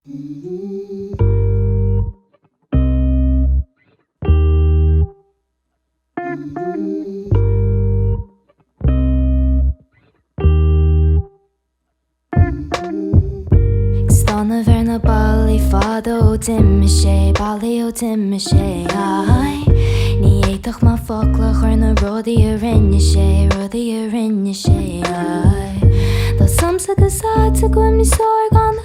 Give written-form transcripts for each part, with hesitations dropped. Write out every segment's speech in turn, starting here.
Stanna verna ball I fada ó timime sé, ballí ó timime sé Ní éitoch má fogla chuir na rudaí a rinne sé, rudaí a rinne sé Tá samsa go sáte goim ní sóir gan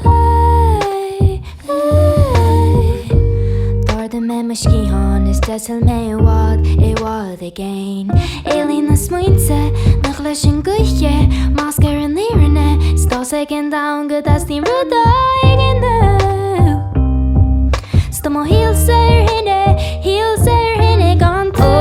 Darda me ma scíhan is desil me I wad again Élín na smuinte nach leis an guiche Más gur an lírinne Stás ag an dawn go as tín ruda ag an dú Sta má híl séir hinne gan tú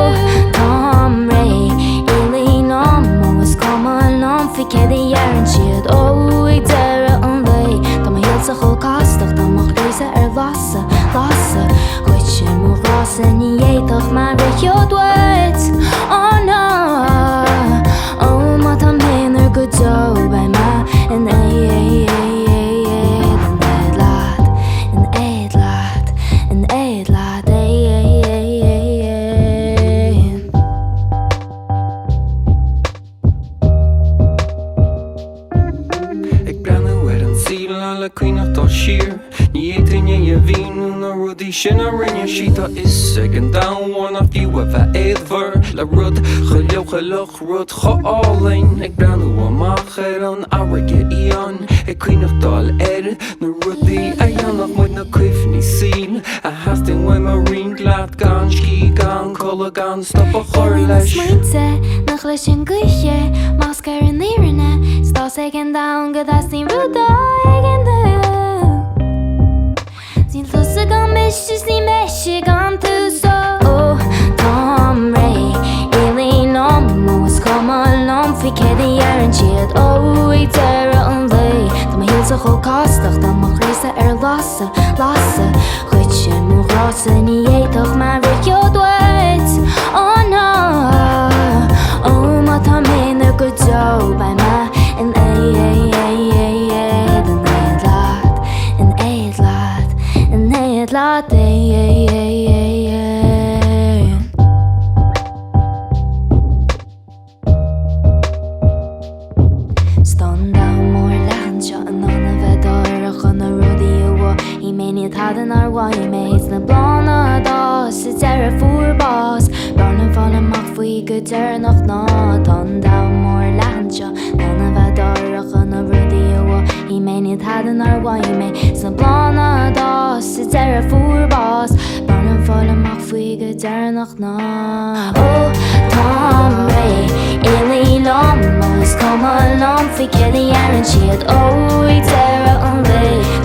Tom Ray Élín am agus comal am fi cedi an siad ag deire an lei Tá má híl sa cho castach Tá má chluise lasa Chuit sin mú glasa ní éitoch má ricio dweit Oh no Oh má tá ménar go dó bei má An éad lad An éad lad An éad lad Ik brenne an síl le cuiineach dá sir Ní éitinne a bhíú na rudí sin a rinne síta is ag an dáháin a fiú a bheith éadhar le rud chuleochaluch rud choálainn Ag brenn amach an áige íon Ag cuiineach dal na rudí a dhéanamh muid na cuimhní síl A hasting bhaim a rion leat gan cí gan colla gan stop a chur leis Smuinte nach leis an guiche Más gur an lírinne Stás ag an dawn go as tín ruda ag an dú Sín lusa gan misis ní meisi gan tú so Oh, Tom Ray Élín am agus comal am fi cedi an siad ag deire an lei Tá má híl sa cho castach Tá má chluise lasa Chuit sin mú glasa ní éitoch má ricio dweit Oh no Oh má tá ménar go dó bei má An éad lad An éad lad An éad lad Stan down mór lehan seo an anna bheith an na rudaí a bhá I méine tadan ar bhaimméid na blána dás Is ar a fuórbás Barna bhán amach faoi go dearnach ná Tan down mór lehan seo anna bheith an na rudaí a bhá I méine tadan ar bhaimméid na blána dás Is ar a fuórbás Barna bhán amach faoi go dearnach ná Oh, Tom Ray Élín am agus comal am fi cedi an siad ag deire an lei